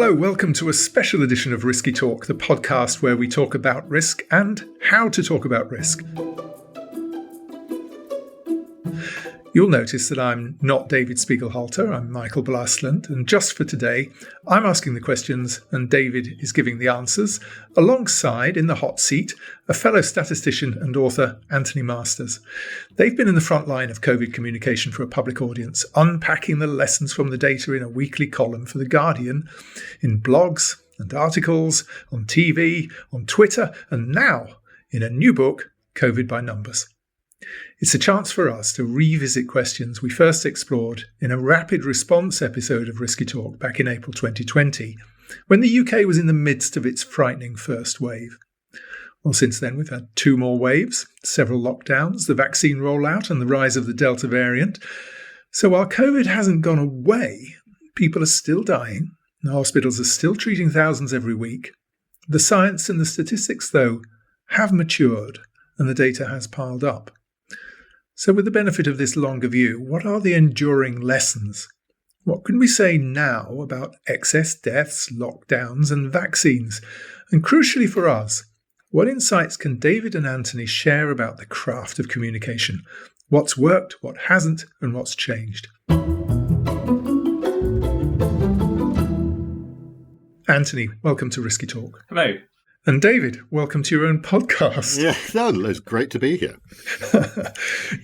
Hello, welcome to a special edition of Risky Talk, the podcast where we talk about risk and how to talk about risk. You'll notice that I'm not David Spiegelhalter, I'm Michael Blastland, and just for today, I'm asking the questions and David is giving the answers, alongside, in the hot seat, a fellow statistician and author, Anthony Masters. They've been in the front line of COVID communication for a public audience, unpacking the lessons from the data in a weekly column for The Guardian, in blogs and articles, on TV, on Twitter, and now in a new book, COVID by Numbers. It's a chance for us to revisit questions we first explored in a rapid response episode of Risky Talk back in April 2020, when the UK was in the midst of its frightening first wave. Well, since then, we've had two more waves, several lockdowns, the vaccine rollout, and the rise of the Delta variant. So while COVID hasn't gone away, people are still dying, and hospitals are still treating thousands every week. The science and the statistics, though, have matured, and the data has piled up. So with the benefit of this longer view, what are the enduring lessons? What can we say now about excess deaths, lockdowns and vaccines? And crucially for us, what insights can David and Anthony share about the craft of communication? What's worked, what hasn't, and what's changed? Anthony, welcome to Risky Talk. Hello. And David, welcome to your own podcast. Yeah, no, it's great to be here.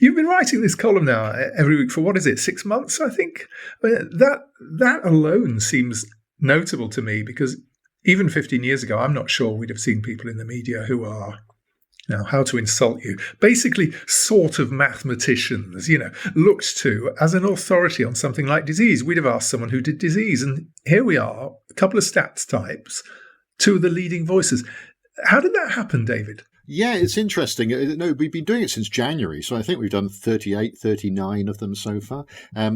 You've been writing this column now every week for, 6 months, I think? I mean, that alone seems notable to me, because even 15 years ago, I'm not sure we'd have seen people in the media who are, how to insult you, basically sort of mathematicians, looked to as an authority on something like disease. We'd have asked someone who did disease, and here we are, a couple of stats types, two of the leading voices. How did that happen, David? Yeah, it's interesting. No, we've been doing it since January, so I think we've done 38, 39 of them so far,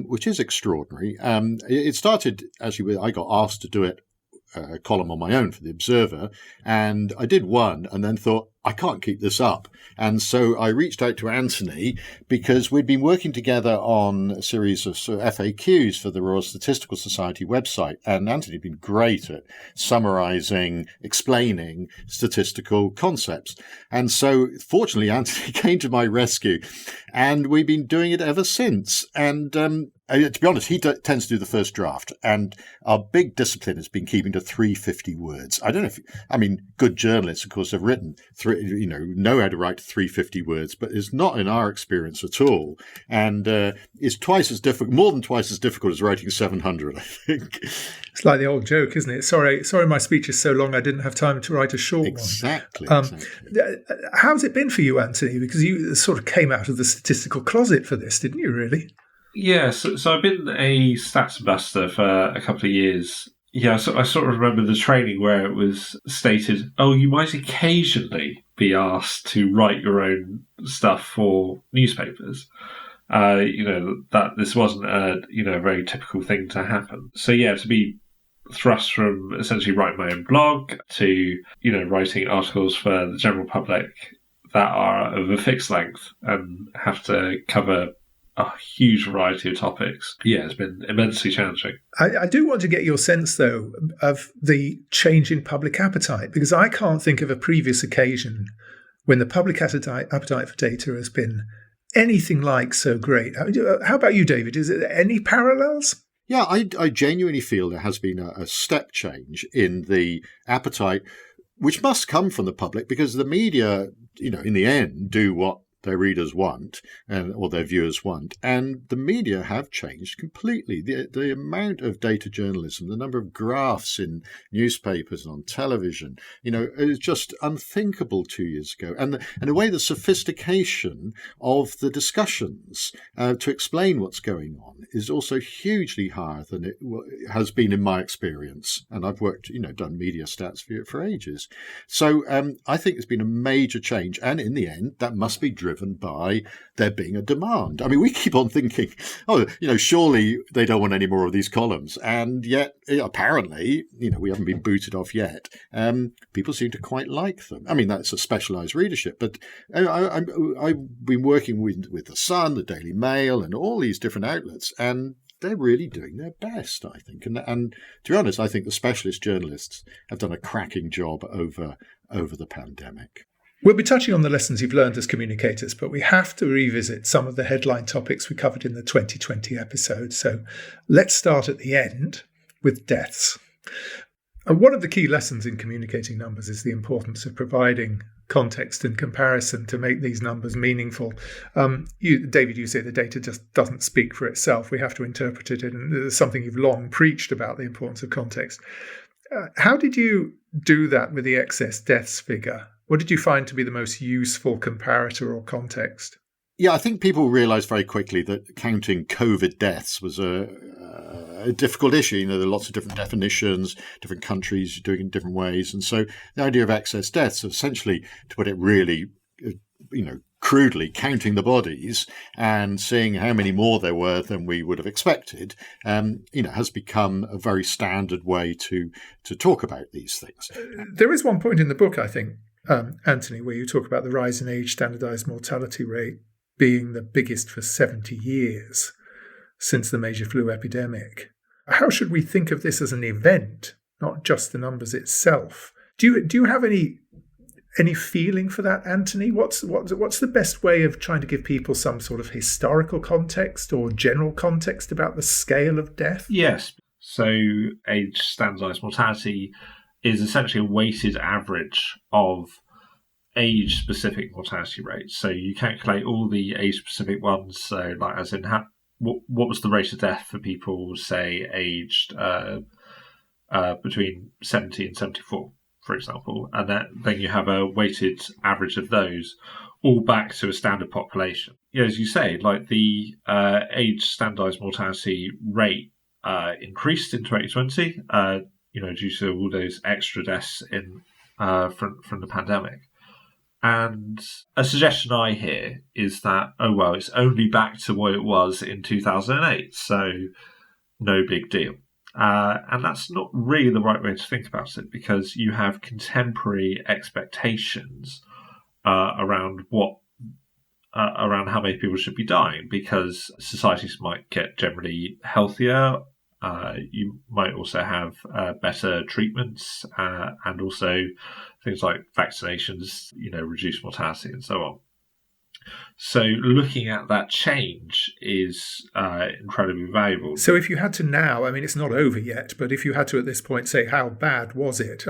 which is extraordinary. It started, actually, I got asked to do it, a column on my own for The Observer, and I did one and then thought, I can't keep this up. And so I reached out to Anthony because we'd been working together on a series of FAQs for the Royal Statistical Society website. And Anthony had been great at summarizing, explaining statistical concepts. And so fortunately, Anthony came to my rescue and we've been doing it ever since. And to be honest, he tends to do the first draft. And our big discipline has been keeping to 350 words. I don't know good journalists, of course, have written know how to write 350 words, but it's not in our experience at all. And it's more than twice as difficult as writing 700, I think. It's like the old joke, isn't it? Sorry, my speech is so long I didn't have time to write a short exactly, one. Exactly. How's it been for you, Anthony? Because you sort of came out of the statistical closet for this, didn't you, really? Yeah, so I've been a stats ambassador for a couple of years. Yeah, so I sort of remember the training where it was stated, you might occasionally be asked to write your own stuff for newspapers. That this wasn't a very typical thing to happen. So yeah, to be thrust from essentially writing my own blog to, writing articles for the general public that are of a fixed length and have to cover a huge variety of topics. Yeah, it's been immensely challenging. I do want to get your sense, though, of the change in public appetite, because I can't think of a previous occasion when the public appetite for data has been anything like so great. How about you, David? Is there any parallels? Yeah, I genuinely feel there has been a step change in the appetite, which must come from the public, because the media, in the end, do what their readers want or their viewers want. And the media have changed completely. The amount of data journalism, the number of graphs in newspapers and on television, is just unthinkable 2 years ago. And the way the sophistication of the discussions to explain what's going on is also hugely higher than it has been in my experience. And I've worked, done media stats for ages. So I think it's been a major change. And in the end, that must be driven by there being a demand. I mean, we keep on thinking, surely they don't want any more of these columns. And yet, apparently, we haven't been booted off yet. People seem to quite like them. I mean, that's a specialised readership. But I've been working with The Sun, the Daily Mail, and all these different outlets. And they're really doing their best, I think. And to be honest, I think the specialist journalists have done a cracking job over the pandemic. We'll be touching on the lessons you've learned as communicators, but we have to revisit some of the headline topics we covered in the 2020 episode. So let's start at the end with deaths. And one of the key lessons in communicating numbers is the importance of providing context and comparison to make these numbers meaningful. David, you say the data just doesn't speak for itself. We have to interpret it, and it's something you've long preached about, the importance of context. How did you do that with the excess deaths figure? What did you find to be the most useful comparator or context? Yeah, I think people realised very quickly that counting COVID deaths was a difficult issue. There are lots of different definitions, different countries doing it in different ways. And so the idea of excess deaths, essentially, to put it really, crudely, counting the bodies and seeing how many more there were than we would have expected, has become a very standard way to talk about these things. There is one point in the book, I think, Anthony, where you talk about the rise in age standardised mortality rate being the biggest for 70 years since the major flu epidemic. How should we think of this as an event, not just the numbers itself? Do you have any feeling for that, Anthony? What's the best way of trying to give people some sort of historical context or general context about the scale of death? Yes. So age standardised mortality is essentially a weighted average of age-specific mortality rates. So you calculate all the age-specific ones. So, like, as in, what was the rate of death for people, say, aged between 70 and 74, for example, and then you have a weighted average of those, all back to a standard population. As you say, like the age standardised mortality rate increased in 2020. Due to all those extra deaths from the pandemic. And a suggestion I hear is that, it's only back to what it was in 2008, so no big deal. And that's not really the right way to think about it, because you have contemporary expectations around how many people should be dying, because societies might get generally healthier. You might also have better treatments and also things like vaccinations, reduce mortality and so on. So looking at that change is incredibly valuable. So if you had to now, it's not over yet, but if you had to at this point say how bad was it?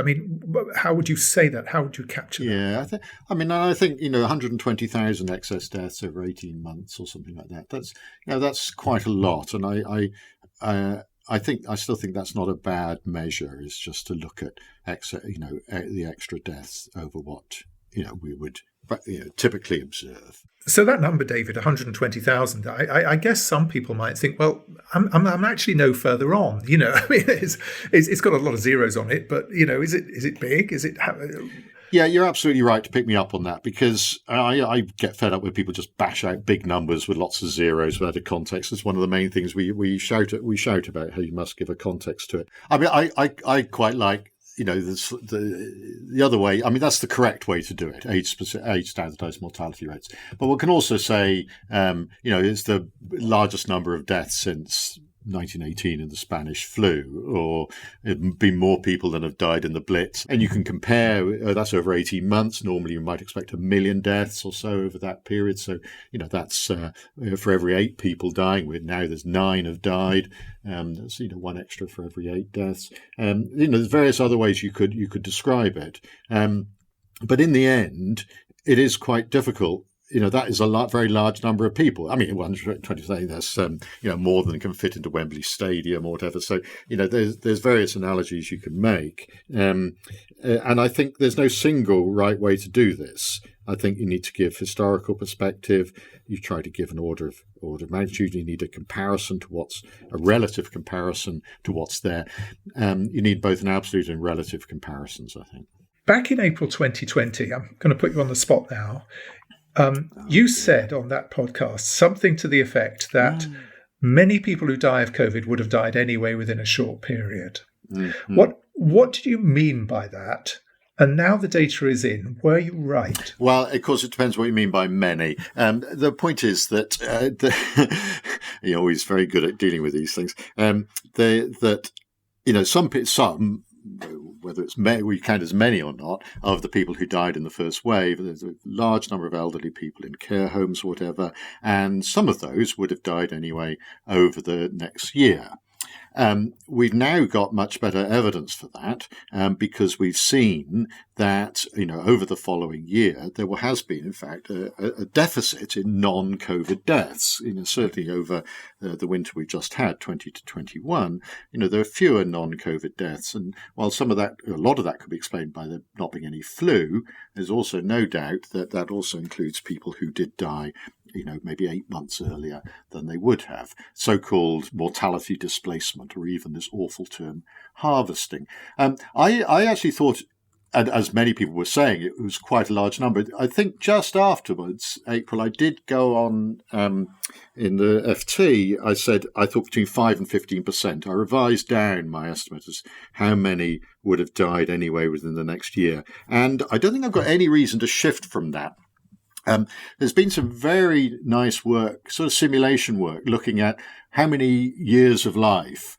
How would you say that? How would you capture that? Yeah, I think 120,000 excess deaths over 18 months or something like that. That's quite a lot, and I still think that's not a bad measure. Is just to look at the extra deaths over what we would typically observe. So that number, David, 120,000. I guess some people might think, well, I'm actually no further on. It's got a lot of zeros on it, but is it big? Is it? Yeah, you're absolutely right to pick me up on that, because I get fed up when people just bash out big numbers with lots of zeros without a context. It's one of the main things we shout about, how you must give a context to it. I quite like the other way. That's the correct way to do it. Age standardized mortality rates. But we can also say it's the largest number of deaths since 1918 in the Spanish flu, or it'd be more people than have died in the Blitz. And you can compare, that's over 18 months. Normally you might expect 1 million deaths or so over that period. So, that's for every 8 people dying. Now there's 9 have died. There's, 1 extra for every 8 deaths. There's various other ways you could describe it. But in the end, it is quite difficult. That is a very large number of people. 120, that's, more than can fit into Wembley Stadium or whatever. So, there's various analogies you can make. And I think there's no single right way to do this. I think you need to give historical perspective. You try to give an order of magnitude. You need a relative comparison to what's there. You need both an absolute and relative comparisons, I think. Back in April 2020, I'm going to put you on the spot now. You said on that podcast something to the effect that many people who die of COVID would have died anyway within a short period. Mm-hmm. What did you mean by that? And now the data is in. Were you right? Well, of course, it depends what you mean by many. The point is that you're always very good at dealing with these things. Some, whether it's we count as many or not, of the people who died in the first wave, there's a large number of elderly people in care homes, whatever, and some of those would have died anyway over the next year. We've now got much better evidence for that because we've seen that, over the following year, there has been, in fact, a deficit in non-COVID deaths. Certainly over the winter we just had, 20 to 21, there are fewer non-COVID deaths. And while a lot of that could be explained by there not being any flu, there's also no doubt that that also includes people who did die maybe 8 months earlier than they would have, so-called mortality displacement, or even this awful term, harvesting. I actually thought, and as many people were saying, it was quite a large number. I think just afterwards, April, I did go on in the FT, I said I thought between 5 and 15%. I revised down my estimate as how many would have died anyway within the next year. And I don't think I've got any reason to shift from that. There's been some very nice work, sort of simulation work, looking at how many years of life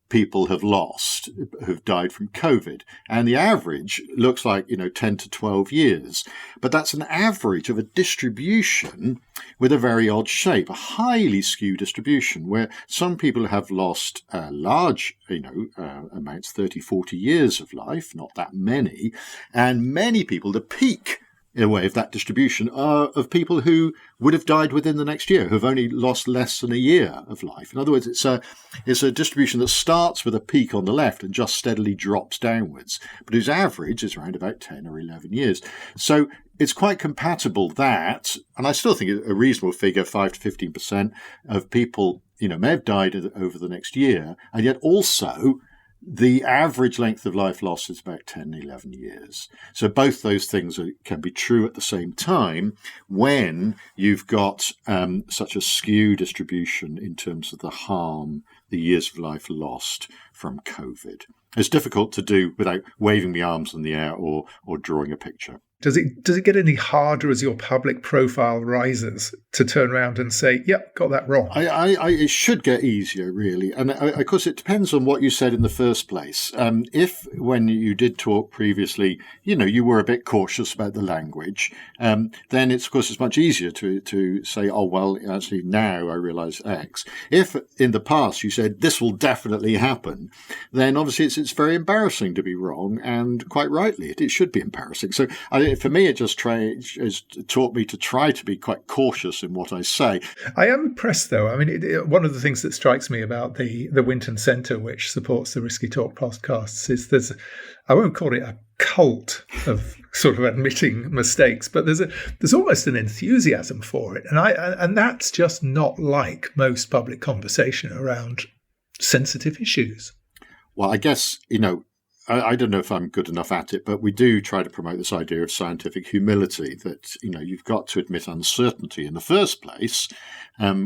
people have lost who've died from COVID. And the average looks like, 10 to 12 years. But that's an average of a distribution with a very odd shape, a highly skewed distribution, where some people have lost large, amounts, 30, 40 years of life, not that many. And many people, the peak in a way of that distribution are of people who would have died within the next year, who have only lost less than a year of life. In other words, it's a distribution that starts with a peak on the left and just steadily drops downwards, but whose average is around about 10 or 11 years. So it's quite compatible that, and I still think a reasonable figure, 5 to 15% of people, may have died over the next year, and yet also the average length of life lost is about 10, 11 years. So both those things can be true at the same time when you've got such a skew distribution in terms of the harm, the years of life lost from COVID. It's difficult to do without waving the arms in the air or drawing a picture. Does it get any harder as your public profile rises to turn around and say, yep, got that wrong? It should get easier, really. And of course, it depends on what you said in the first place. If, when you did talk previously, you were a bit cautious about the language, then it's, of course, it's much easier to say, oh, well, actually, now I realise X. If in the past you said, this will definitely happen, then obviously it's very embarrassing to be wrong, and quite rightly, it should be embarrassing. So for me, it just has taught me to try to be quite cautious in what I say. I am impressed, though. I mean, one of the things that strikes me about the Winton Centre, which supports the Risky Talk podcasts, is I won't call it a cult of sort of admitting mistakes, but there's almost an enthusiasm for it, and that's just not like most public conversation around sensitive issues. Well, I guess I don't know if I'm good enough at it, but we do try to promote this idea of scientific humility, that, you've got to admit uncertainty in the first place,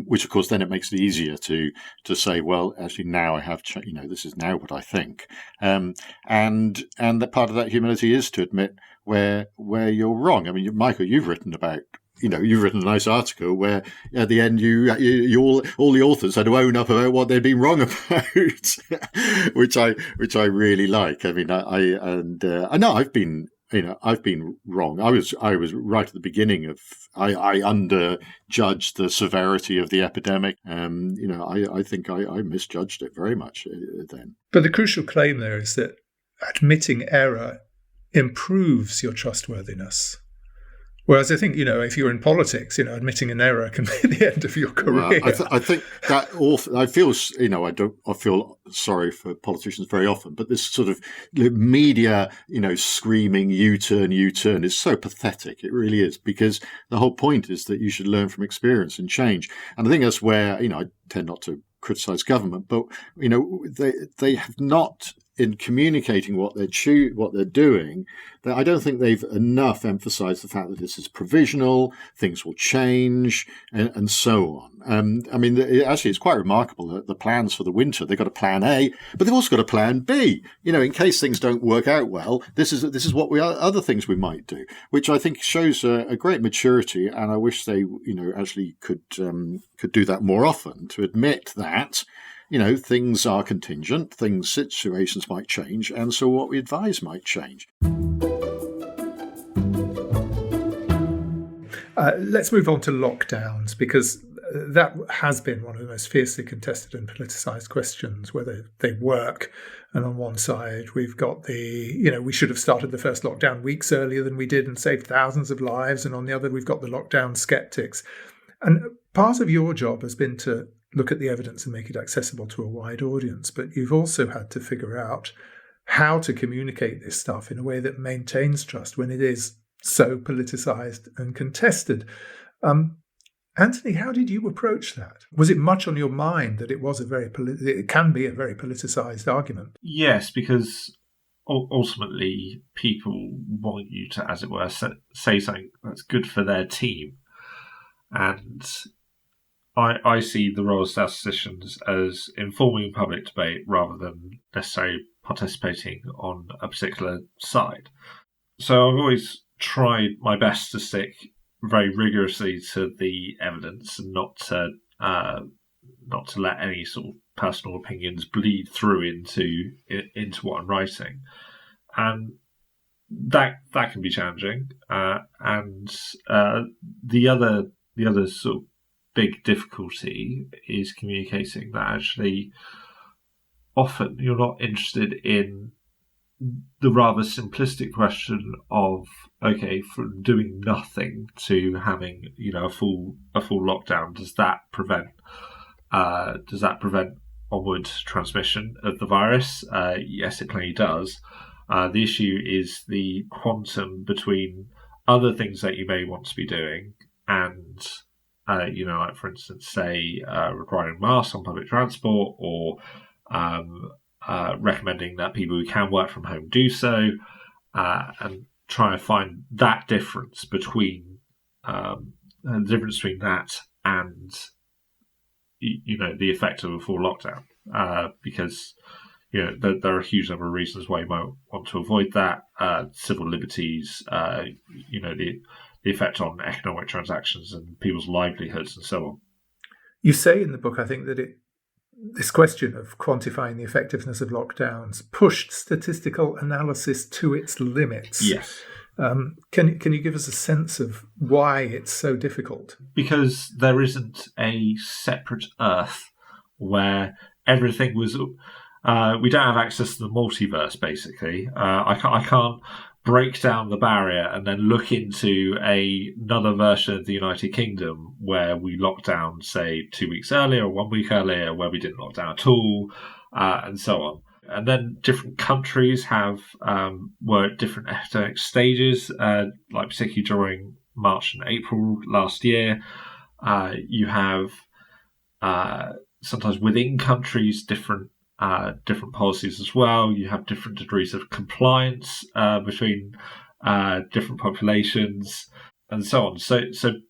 which, of course, then it makes it easier to say, well, actually, now I have, this is now what I think. And that part of that humility is to admit where you're wrong. I mean, Michael, you've written about, you've written a nice article where at the end you all the authors had to own up about what they'd been wrong about, which I really like. I mean, I know I've been wrong. I was right at the beginning of I underjudged the severity of the epidemic. I think I misjudged it very much then. But the crucial claim there is that admitting error improves your trustworthiness. Whereas I think, if you're in politics, admitting an error can be the end of your career. Well, I think that I feel sorry for politicians very often, but this sort of media, screaming U-turn is so pathetic. It really is, because the whole point is that you should learn from experience and change. And I think that's where, I tend not to criticize government, but, they have not in communicating what they're doing, that I don't think they've enough emphasised the fact that this is provisional, things will change, and so on. I mean, actually, it's quite remarkable that the plans for the winter, they've got a plan A, but they've also got a plan B. In case things don't work out well, this is what other things we might do, which I think shows a great maturity, and I wish they, actually could do that more often, to admit that, things are contingent, situations might change, and so what we advise might change. Let's move on to lockdowns, because that has been one of the most fiercely contested and politicised questions, whether they work. And on one side, we've got we should have started the first lockdown weeks earlier than we did and saved thousands of lives. And on the other, we've got the lockdown skeptics. And part of your job has been to look at the evidence and make it accessible to a wide audience. But you've also had to figure out how to communicate this stuff in a way that maintains trust when it is so politicised and contested. Anthony, how did you approach that? Was it much on your mind that it can be a very politicised argument? Yes, because ultimately people want you to, as it were, say something that's good for their team. And I see the Royal Statisticians as informing public debate rather than necessarily participating on a particular side. So I've always tried my best to stick very rigorously to the evidence and not to let any sort of personal opinions bleed through into what I'm writing, and that can be challenging. And the other sort of big difficulty is communicating that actually often you're not interested in the rather simplistic question of, okay, from doing nothing to having a full lockdown, does that prevent onward transmission of the virus? Yes, it plainly does. The issue is the quantum between other things that you may want to be doing and like for instance, say requiring masks on public transport, or recommending that people who can work from home do so, and try to find that difference between the difference between that and the effect of a full lockdown, because there are a huge number of reasons why you might want to avoid that. Civil liberties, the effect on economic transactions and people's livelihoods and so on. You say in the book, I think, that this question of quantifying the effectiveness of lockdowns pushed statistical analysis to its limits. Yes. Can you give us a sense of why it's so difficult? Because there isn't a separate Earth where everything was... we don't have access to the multiverse, basically. I can't break down the barrier and then look into another version of the United Kingdom where we locked down, say, 2 weeks earlier or 1 week earlier, where we didn't lock down at all, and so on. And then different countries were at different epidemic stages, like particularly during March and April last year. You have sometimes within countries different policies as well. You have different degrees of compliance between different populations and so on. So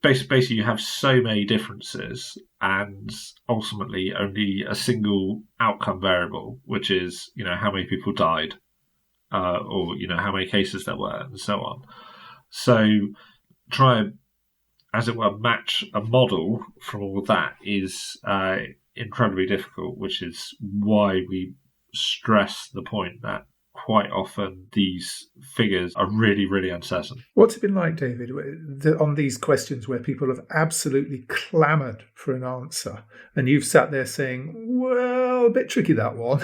basically you have so many differences and ultimately only a single outcome variable, which is, how many people died or, how many cases there were and so on. So try, as it were, match a model from all of that is incredibly difficult, which is why we stress the point that quite often these figures are really, really uncertain. What's it been like, David, on these questions where people have absolutely clamoured for an answer and you've sat there saying, well, a bit tricky, that one.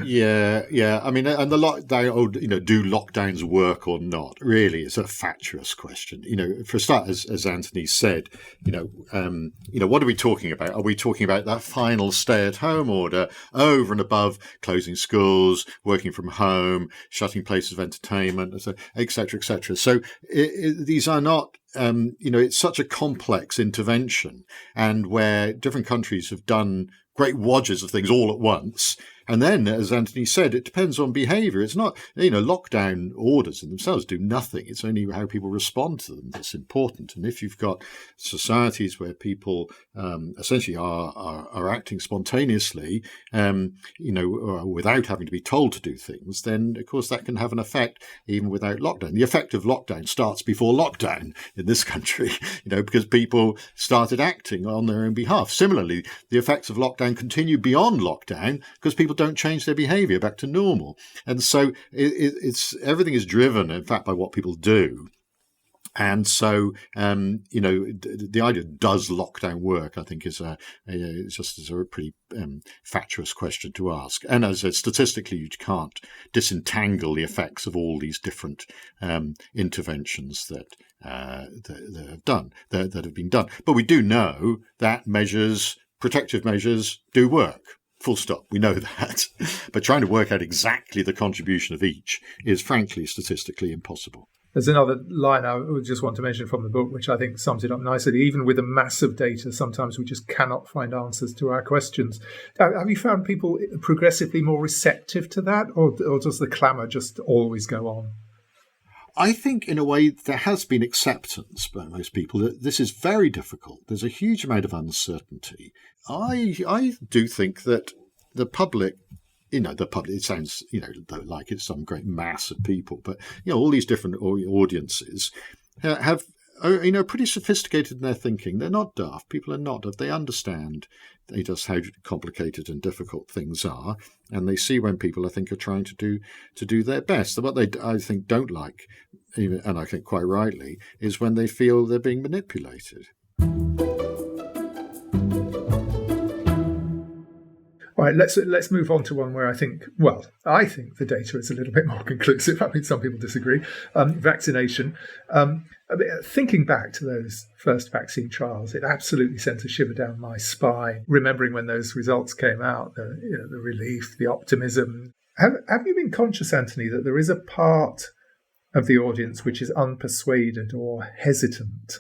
Yeah. I mean, and the lockdown, do lockdowns work or not? Really, it's a fatuous question. For a start, as Anthony said, what are we talking about? Are we talking about that final stay-at-home order over and above closing schools, working from home, shutting places of entertainment, et cetera, et cetera? So these are not, it's such a complex intervention, and where different countries have done great wadges of things all at once. And then, as Anthony said, it depends on behaviour. It's not, lockdown orders in themselves do nothing. It's only how people respond to them that's important. And if you've got societies where people essentially are acting spontaneously, without having to be told to do things, then of course that can have an effect even without lockdown. The effect of lockdown starts before lockdown in this country, because people started acting on their own behalf. Similarly, the effects of lockdown continue beyond lockdown because people don't change their behaviour back to normal. And so it's everything is driven, in fact, by what people do. And so, the idea, does lockdown work, I think is a pretty fatuous question to ask. And as I said, statistically, you can't disentangle the effects of all these different interventions that have been done. But we do know that protective measures do work. Full stop. We know that. But trying to work out exactly the contribution of each is, frankly, statistically impossible. There's another line I would just want to mention from the book, which I think sums it up nicely. Even with a mass of data, sometimes we just cannot find answers to our questions. Have you found people progressively more receptive to that, or does the clamour just always go on? I think, in a way, there has been acceptance by most people that this is very difficult. There's a huge amount of uncertainty. I do think that the public, it sounds, like it's some great mass of people, but, all these different audiences have, pretty sophisticated in their thinking. They're not daft. People are not daft. They understand just how complicated and difficult things are, and they see when people, I think, are trying to do their best. And what they, I think, don't like, and I think quite rightly, is when they feel they're being manipulated. All right, let's move on to one where I think the data is a little bit more conclusive. I mean, some people disagree. Vaccination. Thinking back to those first vaccine trials, it absolutely sent a shiver down my spine. Remembering when those results came out, the relief, the optimism. Have you been conscious, Anthony, that there is a part of the audience which is unpersuaded or hesitant?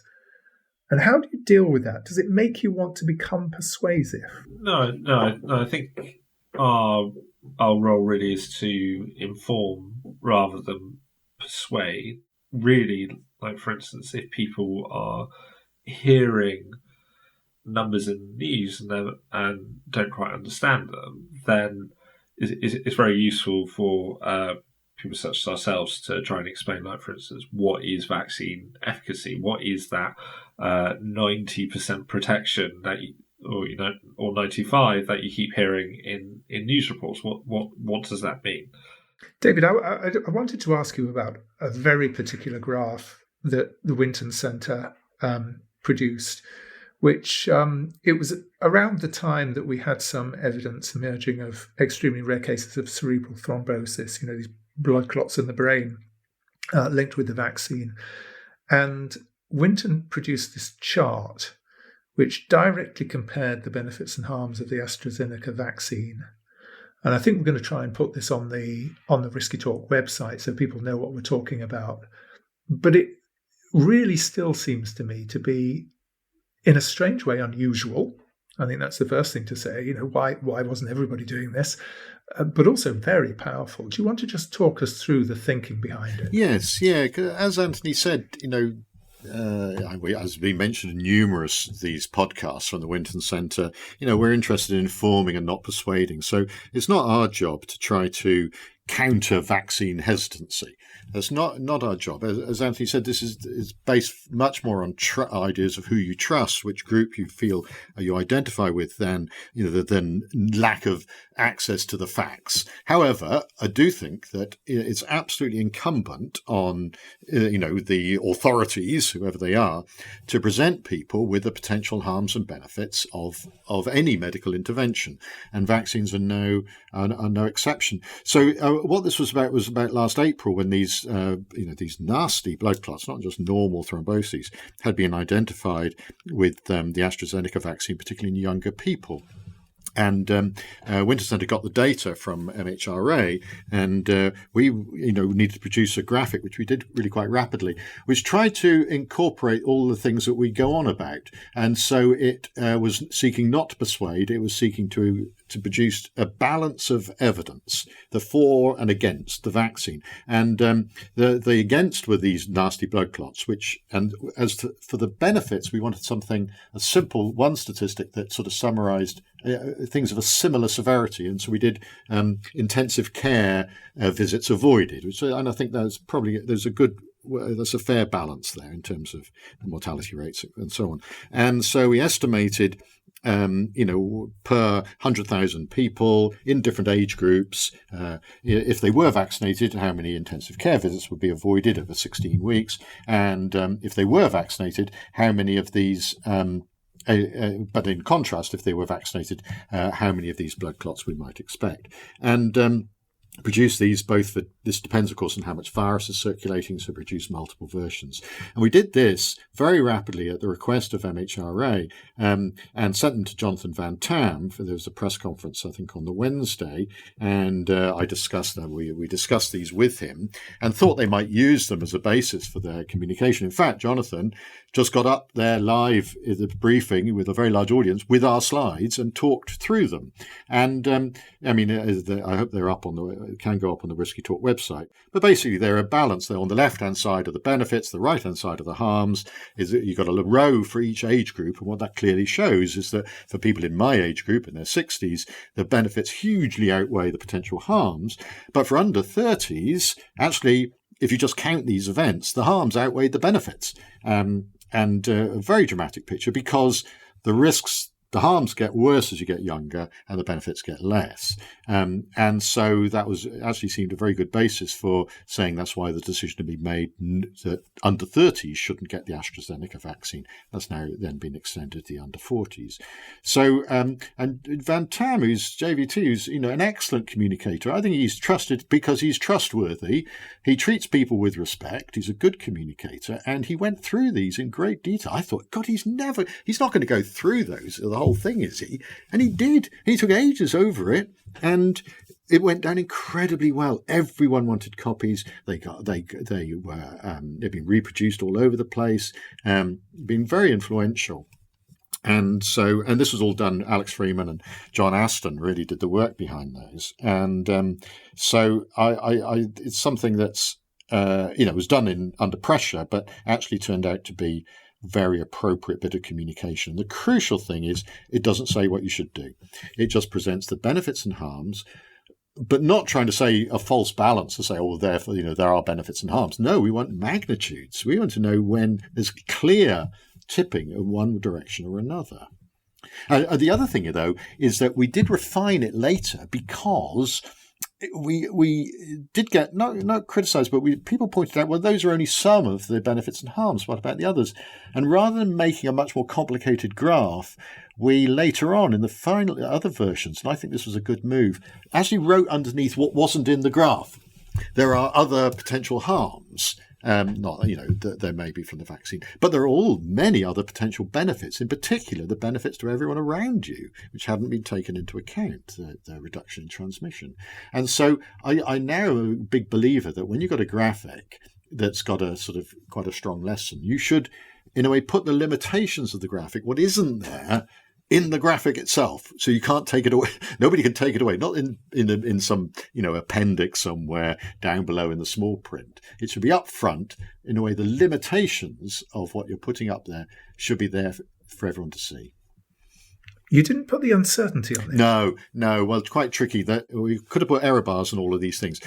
And how do you deal with that? Does it make you want to become persuasive? No. I think our role really is to inform rather than persuade. Really, like for instance, if people are hearing numbers in the news and don't quite understand them, then it's very useful for people such as ourselves to try and explain, like for instance, what is vaccine efficacy? What is that 90% protection that or 95 that you keep hearing in news reports? What does that mean? David, I wanted to ask you about a very particular graph that the Winton Centre produced, which it was around the time that we had some evidence emerging of extremely rare cases of cerebral thrombosis, these blood clots in the brain linked with the vaccine. And Winton produced this chart which directly compared the benefits and harms of the AstraZeneca vaccine. And I think we're going to try and put this on the Risky Talk website so people know what we're talking about. But it really still seems to me to be, in a strange way, unusual. I think that's the first thing to say. Why wasn't everybody doing this? But also very powerful. Do you want to just talk us through the thinking behind it? Yes, yeah. As Anthony said, as we mentioned in numerous of these podcasts from the Winton Centre, we're interested in informing and not persuading. So it's not our job to try to counter vaccine hesitancy. That's not our job. As Anthony said, this is based much more on ideas of who you trust, which group you feel you identify with, than lack of access to the facts. However, I do think that it's absolutely incumbent on the authorities, whoever they are, to present people with the potential harms and benefits of any medical intervention, and vaccines are no exception. So what this was about last April, when these nasty blood clots, not just normal thromboses, had been identified with the AstraZeneca vaccine, particularly in younger people. And Winton Centre got the data from MHRA, and we needed to produce a graphic, which we did really quite rapidly, which tried to incorporate all the things that we go on about. And so it was seeking not to persuade, it was seeking to produce a balance of evidence, the for and against the vaccine. And the against were these nasty blood clots, for the benefits, we wanted a simple one statistic that sort of summarised things of a similar severity. And so we did intensive care visits avoided, and I think there's a fair balance there in terms of mortality rates and so on. And so we estimated per 100,000 people in different age groups, if they were vaccinated, how many intensive care visits would be avoided over 16 weeks. And if they were vaccinated, how many of these, but in contrast, if they were vaccinated, how many of these blood clots we might expect. And produce these both for, this depends of course on how much virus is circulating, so produce multiple versions. And we did this very rapidly at the request of MHRA, and sent them to Jonathan Van Tam. There was a press conference I think on the Wednesday, and I discussed them. We discussed these with him and thought they might use them as a basis for their communication. In fact, Jonathan just got up there live in the briefing with a very large audience with our slides and talked through them. And I hope they're up can go up on the Risky Talk website. But basically, they're a balance. They're on the left-hand side of the benefits, the right-hand side of the harms. Is that you've got a row for each age group, and what that clearly shows is that for people in my age group in their 60s, the benefits hugely outweigh the potential harms. But for under 30s, actually, if you just count these events, the harms outweigh the benefits. And a very dramatic picture, because the harms get worse as you get younger and the benefits get less. And so that actually seemed a very good basis for saying that's why the decision to be made that under 30s shouldn't get the AstraZeneca vaccine. That's now then been extended to the under 40s. So, and Van Tam, who's JVT, who's an excellent communicator. I think he's trusted because he's trustworthy. He treats people with respect. He's a good communicator, and he went through these in great detail. I thought, God, he's not going to go through those. The whole thing, is he? And he did. He took ages over it, and it went down incredibly well. Everyone wanted copies. They've been reproduced all over the place. Been very influential. And this was all done. Alex Freeman and John Aston really did the work behind those. And so it's something that's was done under pressure, but actually turned out to be very appropriate bit of communication. The crucial thing is it doesn't say what you should do. It just presents the benefits and harms, but not trying to say a false balance to say, therefore, there are benefits and harms. No, we want magnitudes. We want to know when there's clear tipping in one direction or another. The other thing, though, is that we did refine it later because we did get not criticised, but people pointed out, well, those are only some of the benefits and harms. What about the others? And rather than making a much more complicated graph, we later on in the final other versions, and I think this was a good move, actually wrote underneath what wasn't in the graph. There are other potential harms. That there may be from the vaccine, but there are many other potential benefits, in particular the benefits to everyone around you, which hadn't been taken into account, the reduction in transmission. And so I now am a big believer that when you've got a graphic that's got a sort of quite a strong lesson, you should, in a way, put the limitations of the graphic, what isn't there, in the graphic itself, so you can't take it away. Nobody can take it away. Not in some appendix somewhere down below in the small print. It should be up front. In a way, the limitations of what you're putting up there should be there for everyone to see. You didn't put the uncertainty on it. No. Well, it's quite tricky. That we could have put error bars and all of these things.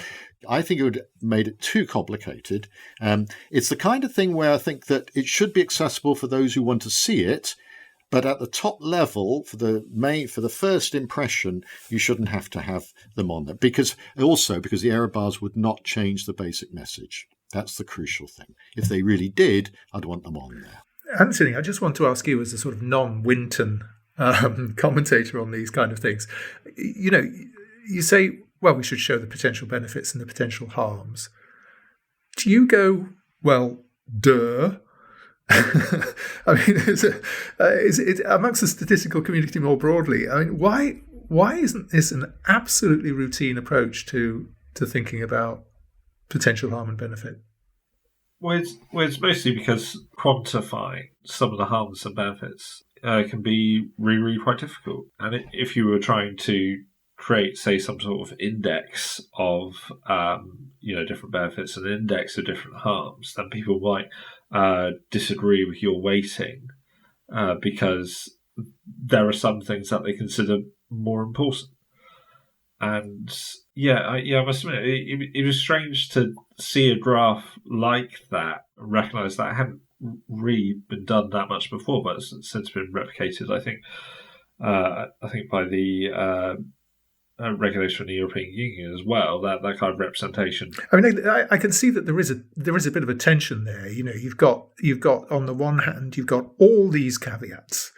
I think it would have made it too complicated. It's the kind of thing where I think that it should be accessible for those who want to see it. But at the top level, for the first impression, you shouldn't have to have them on there. Because the error bars would not change the basic message. That's the crucial thing. If they really did, I'd want them on there. Anthony, I just want to ask you, as a sort of non-Winton commentator on these kind of things, you say, well, we should show the potential benefits and the potential harms. Do you go, well, duh? I mean, is it amongst the statistical community more broadly? I mean, why Why isn't this an absolutely routine approach to thinking about potential harm and benefit? Well, it's mostly because quantifying some of the harms and benefits can be really, really quite difficult. And if you were trying to create, say, some sort of index of different benefits and an index of different harms, then people might disagree with your weighting because there are some things that they consider more important. And I must admit, it was strange to see a graph like that, recognise that it hadn't really been done that much before, but it's since been replicated. I think by the regulation in the European Union as well. That kind of representation. I mean, I can see that there is a bit of a tension there. You've got on the one hand, you've got all these caveats.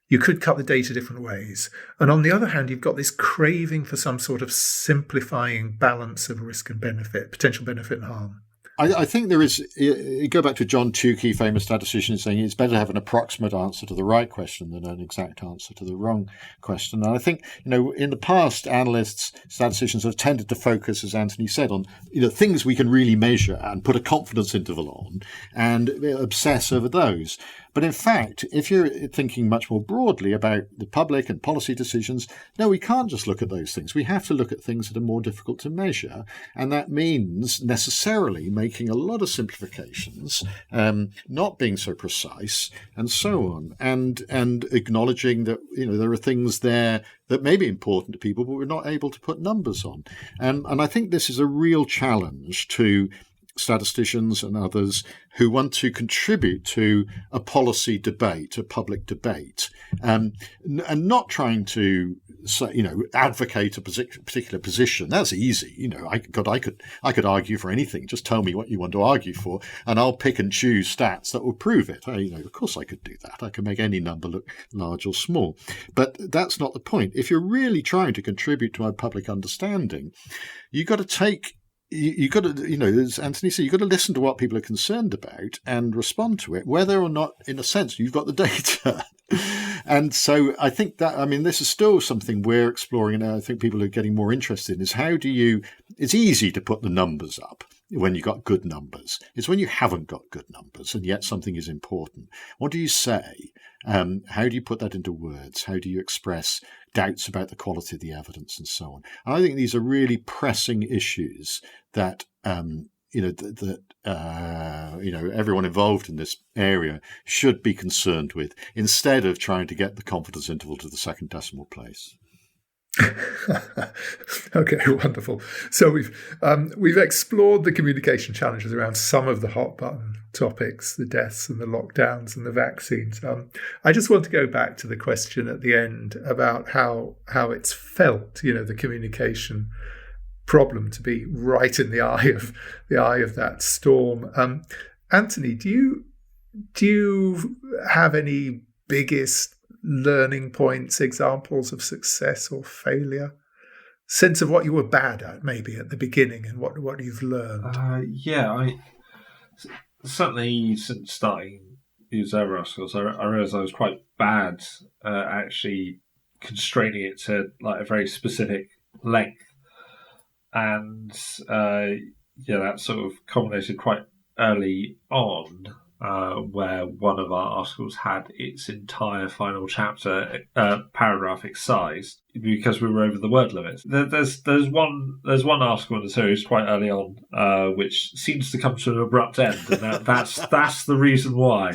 You could cut the data different ways. And on the other hand, you've got this craving for some sort of simplifying balance of risk and benefit, potential benefit and harm. I think there is, you go back to John Tukey, famous statistician, saying it's better to have an approximate answer to the right question than an exact answer to the wrong question. And I think, in the past, analysts, statisticians have tended to focus, as Anthony said, on, things we can really measure and put a confidence interval on and obsess over those. But in fact, if you're thinking much more broadly about the public and policy decisions, no, we can't just look at those things. We have to look at things that are more difficult to measure. And that means necessarily making a lot of simplifications, not being so precise, and so on. And acknowledging that, there are things there that may be important to people, but we're not able to put numbers on. And I think this is a real challenge to statisticians and others who want to contribute to a policy debate, a public debate, and not trying to advocate a particular position. That's easy. I could argue for anything. Just tell me what you want to argue for, and I'll pick and choose stats that will prove it. Of course I could do that. I can make any number look large or small. But that's not the point. If you're really trying to contribute to our public understanding, you've got to you've got to, as Anthony said, you've got to listen to what people are concerned about and respond to it, whether or not, in a sense, you've got the data. And so I think this is still something we're exploring, and I think people are getting more interested in, is it's easy to put the numbers up when you've got good numbers. It's when you haven't got good numbers and yet something is important. What do you say? How do you put that into words? How do you express doubts about the quality of the evidence and so on? And I think these are really pressing issues that everyone involved in this area should be concerned with, instead of trying to get the confidence interval to the second decimal place. Okay, wonderful. So we've explored the communication challenges around some of the hot button topics, the deaths and the lockdowns and the vaccines. I just want to go back to the question at the end about how it's felt, the communication problem to be right in the eye of that storm. Anthony, do you have any biggest learning points, examples of success or failure? Sense of what you were bad at maybe at the beginning and what you've learned? I certainly, since starting these Zero articles, I realised I was quite bad at actually constraining it to like a very specific length. And that sort of culminated quite early on, where one of our articles had its entire final chapter paragraph excised because we were over the word limit. There's one article in the series quite early on which seems to come to an abrupt end, and that's the reason why.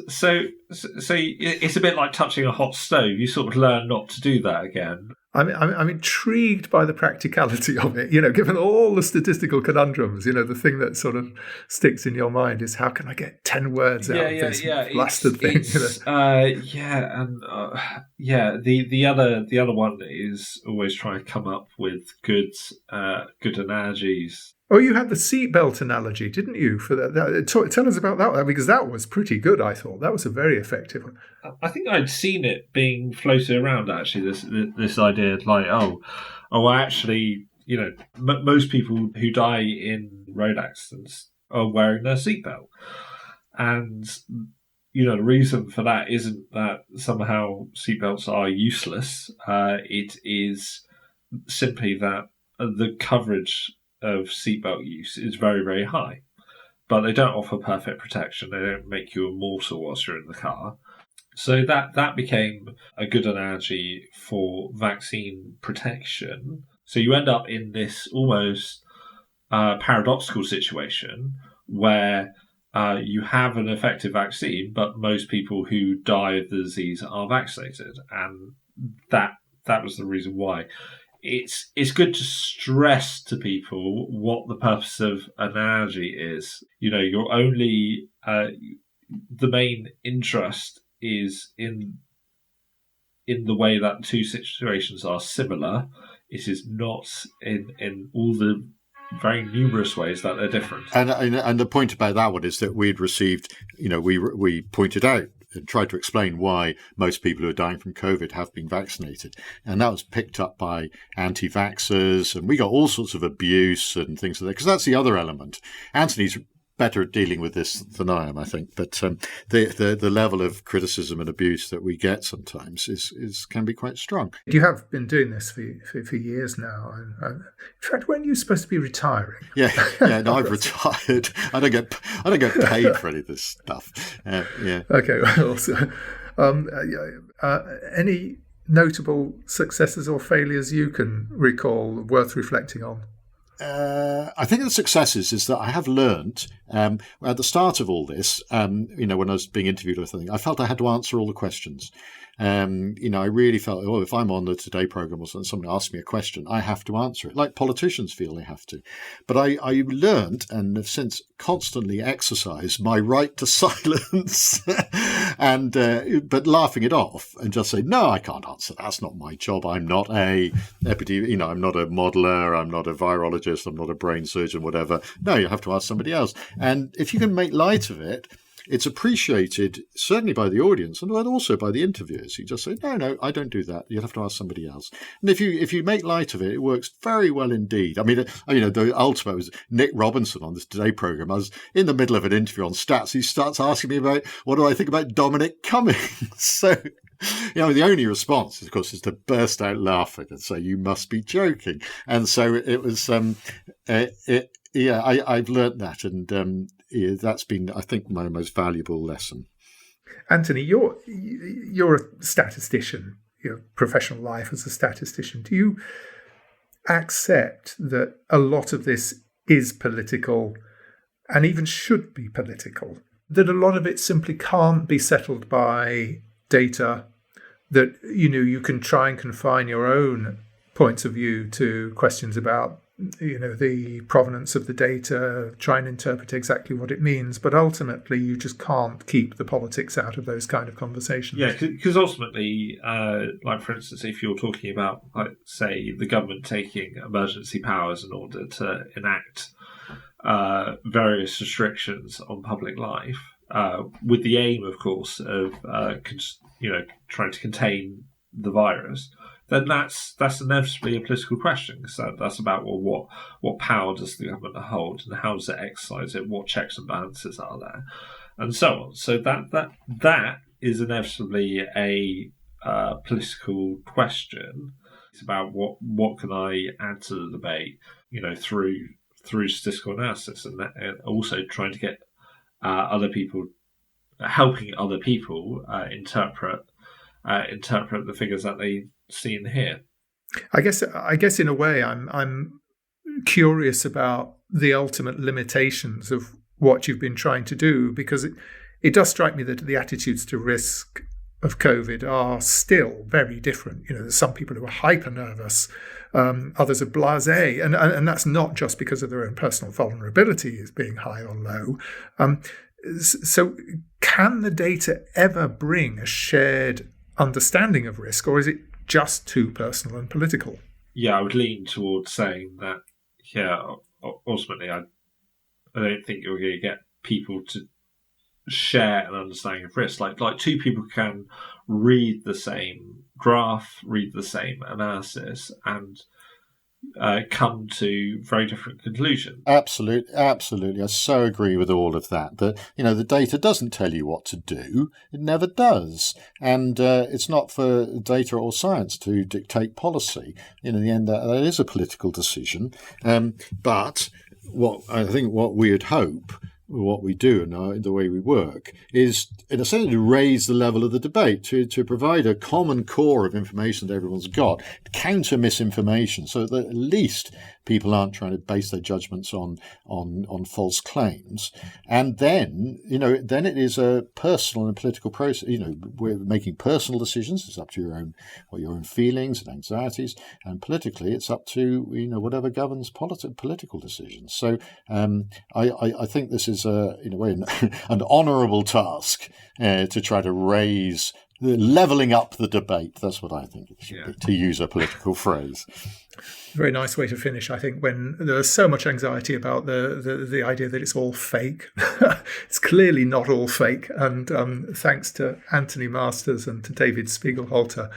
So it's a bit like touching a hot stove. You sort of learn not to do that again. I'm intrigued by the practicality of it. Given all the statistical conundrums, the thing that sort of sticks in your mind is how can I get 10 words out of this blasted thing? The other one is always trying to come up with good analogies. Oh, you had the seatbelt analogy, didn't you? For that, tell us about that, because that was pretty good. I thought that was a very effective one. I think I'd seen it being floated around. Actually, this idea, like, actually, most people who die in road accidents are wearing their seatbelt, and the reason for that isn't that somehow seatbelts are useless. It is simply that the coverage of seatbelt use is very, very high. But they don't offer perfect protection. They don't make you immortal whilst you're in the car. So that became a good analogy for vaccine protection. So you end up in this almost paradoxical situation where you have an effective vaccine, but most people who die of the disease are vaccinated. And that was the reason why. It's good to stress to people what the purpose of analogy is. You're only the main interest is in the way that the two situations are similar. It is not in all the very numerous ways that they're different. And the point about that one is that we'd received, we pointed out and tried to explain why most people who are dying from COVID have been vaccinated. And that was picked up by anti-vaxxers, and we got all sorts of abuse and things like that, because that's the other element. Anthony's better at dealing with this than I am, I think. But the level of criticism and abuse that we get sometimes can be quite strong. You have been doing this for years now. In fact, when are you supposed to be retiring? Yeah. No, I've retired. I don't get paid for any of this stuff. Yeah. Okay. Well, so, any notable successes or failures you can recall worth reflecting on? I think the successes is that I have learned at the start of all this, when I was being interviewed or something, I felt I had to answer all the questions. I really felt, if I'm on the Today programme or something, somebody asks me a question, I have to answer it, like politicians feel they have to. But I learned and have since constantly exercised my right to silence but laughing it off and just say, no, I can't answer. That's not my job. I'm not I'm not a modeler. I'm not a virologist. I'm not a brain surgeon, whatever. No, you have to ask somebody else. And if you can make light of it, it's appreciated certainly by the audience and also by the interviewers. You just say, no, I don't do that. You'll have to ask somebody else. And if you make light of it, it works very well indeed. I mean, the ultimate was Nick Robinson on this Today programme. I was in the middle of an interview on stats. He starts asking me about what do I think about Dominic Cummings. So, the only response, of course, is to burst out laughing and say, you must be joking. And so it was, I've learnt that, and that's been, I think, my most valuable lesson. Anthony, you're a statistician. Your professional life as a statistician. Do you accept that a lot of this is political and even should be political? That a lot of it simply can't be settled by data, that you can try and confine your own points of view to questions about the provenance of the data, try and interpret exactly what it means, but ultimately you just can't keep the politics out of those kind of conversations. Yeah, because ultimately, like for instance, if you're talking about, say, the government taking emergency powers in order to enact various restrictions on public life, with the aim, of course, of trying to contain the virus, then that's inevitably a political question, because that's about what power does the government hold and how does it exercise it, what checks and balances are there, and so on. So that is inevitably a political question. It's about what can I add to the debate, through statistical analysis, and also trying to get helping other people interpret the figures that they see and hear. I guess in a way I'm curious about the ultimate limitations of what you've been trying to do, because it does strike me that the attitudes to risk of COVID are still very different. There's some people who are hyper nervous, others are blasé, and that's not just because of their own personal vulnerability as being high or low. So can the data ever bring a shared understanding of risk, or is it just too personal and political? Yeah, I would lean towards saying that, ultimately, I don't think you're going to get people to share an understanding of risk. Like two people can read the same graph, read the same analysis, and come to very different conclusions. Absolutely. I so agree with all of that. That, the data doesn't tell you what to do. It never does. And it's not for data or science to dictate policy. In the end, that is a political decision. But what we would hope, what we do and the way we work, is in a sense to raise the level of the debate, to provide a common core of information that everyone's got, to counter misinformation, so that at least people aren't trying to base their judgments on false claims. And then, then it is a personal and political process. We're making personal decisions. It's up to your own feelings and anxieties. And politically, it's up to, whatever governs political decisions. So I think this is, in a way, an honourable task to try to raise, levelling up the debate. That's what I think it should be, to use a political phrase. Very nice way to finish, I think, when there's so much anxiety about the idea that it's all fake. It's clearly not all fake. And thanks to Anthony Masters and to David Spiegelhalter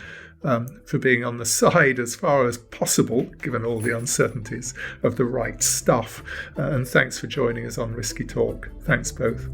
for being on the side as far as possible, given all the uncertainties, of the right stuff. And thanks for joining us on Risky Talk. Thanks both.